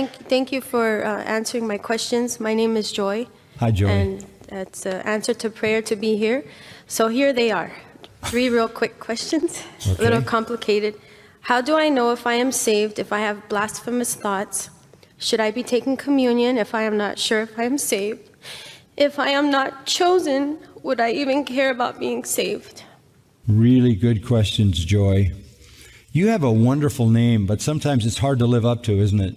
Thank you for answering my questions. My name is Joy. Hi, Joy. And it's an answer to prayer to be here. So here they are. 3 real quick questions, Okay. a little complicated. How do I know if I am saved if I have blasphemous thoughts? Should I be taking communion if I am not sure if I am saved? If I am not chosen, would I even care about being saved? Really good questions, Joy. You have a wonderful name, but sometimes it's hard to live up to, isn't it?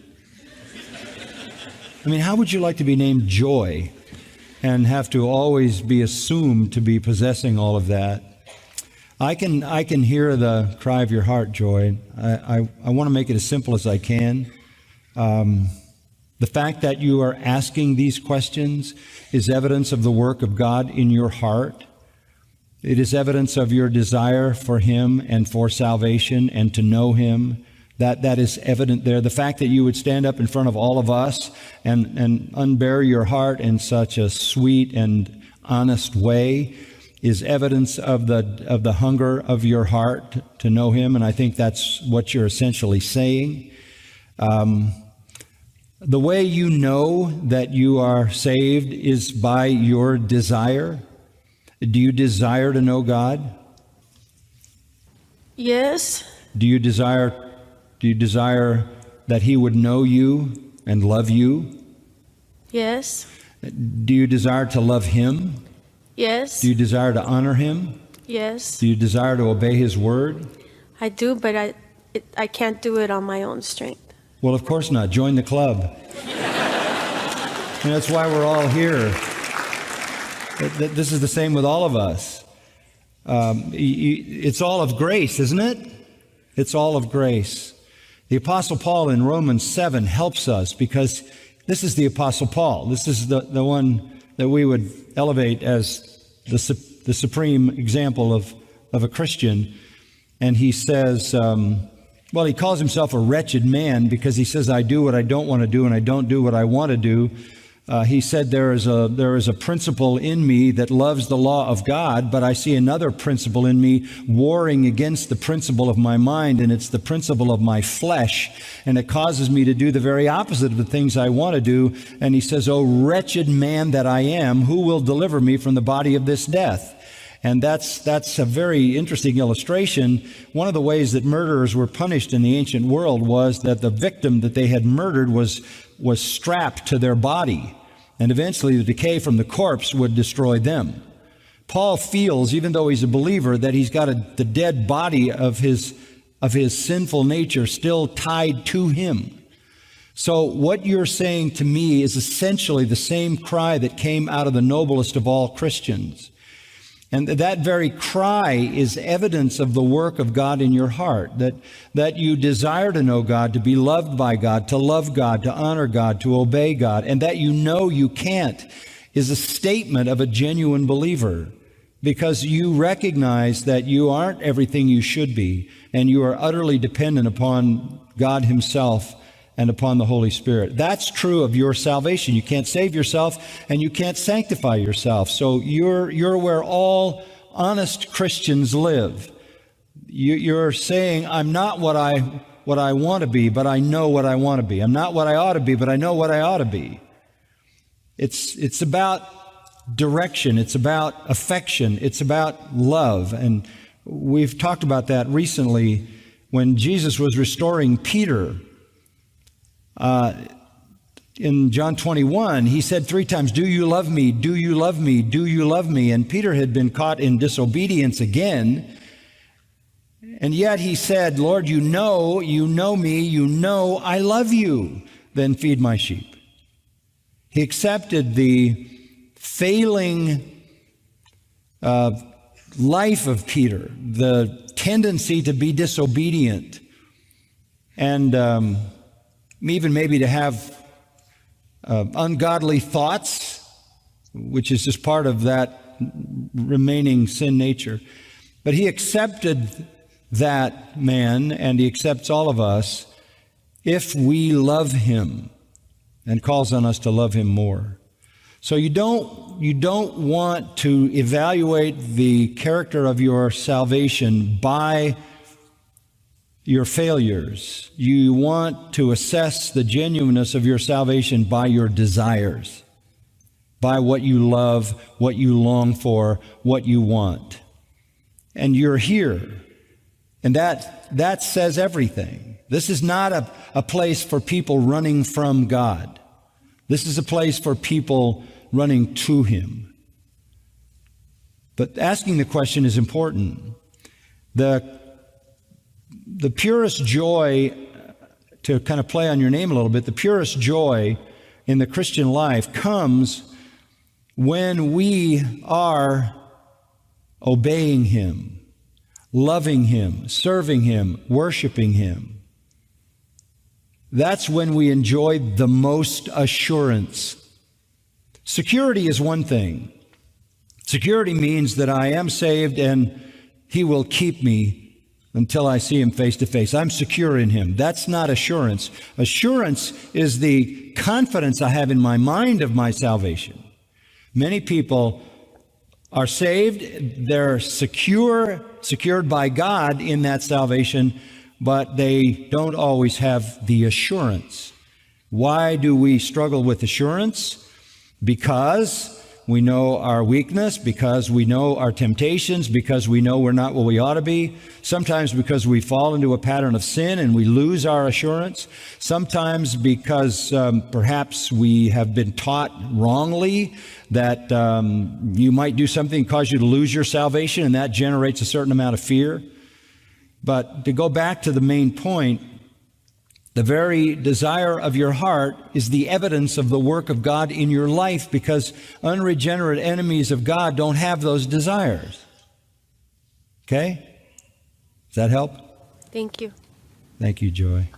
I mean, how would you like to be named Joy and have to always be assumed to be possessing all of that? I can hear the cry of your heart, Joy. I want to make it as simple as I can. The fact that you are asking these questions is evidence of the work of God in your heart. It is evidence of your desire for Him and for salvation and to know Him. That is evident there. The fact that you would stand up in front of all of us and unbury your heart in such a sweet and honest way is evidence of the hunger of your heart to know Him, and I think that's what you're essentially saying. The way you know that you are saved is by your desire. Do you desire to know God? Yes. Do you desire that He would know you and love you? Yes. Do you desire to love Him? Yes. Do you desire to honor Him? Yes. Do you desire to obey His word? I do, but I can't do it on my own strength. Well, of course not. Join the club. And that's why we're all here. This is the same with all of us. It's all of grace, isn't it? It's all of grace. The Apostle Paul in Romans 7 helps us because this is the Apostle Paul. This is the one that we would elevate as the supreme example of a Christian. And he says, he calls himself a wretched man because he says, I do what I don't want to do and I don't do what I want to do. He said, there is a principle in me that loves the law of God, but I see another principle in me warring against the principle of my mind, and it's the principle of my flesh, and it causes me to do the very opposite of the things I want to do. And he says, oh, wretched man that I am, who will deliver me from the body of this death? And that's a very interesting illustration. One of the ways that murderers were punished in the ancient world was that the victim that they had murdered was strapped to their body, and eventually the decay from the corpse would destroy them. Paul feels, even though he's a believer, that he's got the dead body of his sinful nature still tied to him. So what you're saying to me is essentially the same cry that came out of the noblest of all Christians. And that very cry is evidence of the work of God in your heart, that you desire to know God, to be loved by God, to love God, to honor God, to obey God, and that you know you can't is a statement of a genuine believer, because you recognize that you aren't everything you should be, and you are utterly dependent upon God Himself and upon the Holy Spirit. That's true of your salvation. You can't save yourself and you can't sanctify yourself. So you're where all honest Christians live. You're saying, I'm not what I want to be, but I know what I want to be. I'm not what I ought to be, but I know what I ought to be. It's about direction. It's about affection. It's about love. And we've talked about that recently when Jesus was restoring Peter. In John 21, he said 3 times, do you love me? Do you love me? Do you love me? And Peter had been caught in disobedience again. And yet he said, Lord, you know me, you know I love you. Then feed my sheep. He accepted the failing life of Peter, the tendency to be disobedient, and even maybe to have ungodly thoughts, which is just part of that remaining sin nature. But he accepted that man, and he accepts all of us if we love him, and calls on us to love him more. So you don't want to evaluate the character of your salvation by your failures. You want to assess the genuineness of your salvation by your desires, by what you love, what you long for, what you want. And you're here. And that says everything. This is not a place for people running from God. This is a place for people running to Him. But asking the question is important. The purest joy, to kind of play on your name a little bit, the purest joy in the Christian life comes when we are obeying Him, loving Him, serving Him, worshiping Him. That's when we enjoy the most assurance. Security is one thing. Security means that I am saved and He will keep me until I see Him face to face. I'm secure in Him. That's not assurance. Assurance is the confidence I have in my mind of my salvation. Many people are saved, they're secured by God in that salvation, but they don't always have the assurance. Why do we struggle with assurance? Because we know our weakness, because we know our temptations, because we know we're not what we ought to be. Sometimes because we fall into a pattern of sin and we lose our assurance. Sometimes because perhaps we have been taught wrongly that you might do something and cause you to lose your salvation, and that generates a certain amount of fear. But to go back to the main point, the very desire of your heart is the evidence of the work of God in your life, because unregenerate enemies of God don't have those desires. Okay? Does that help? Thank you. Thank you, Joy.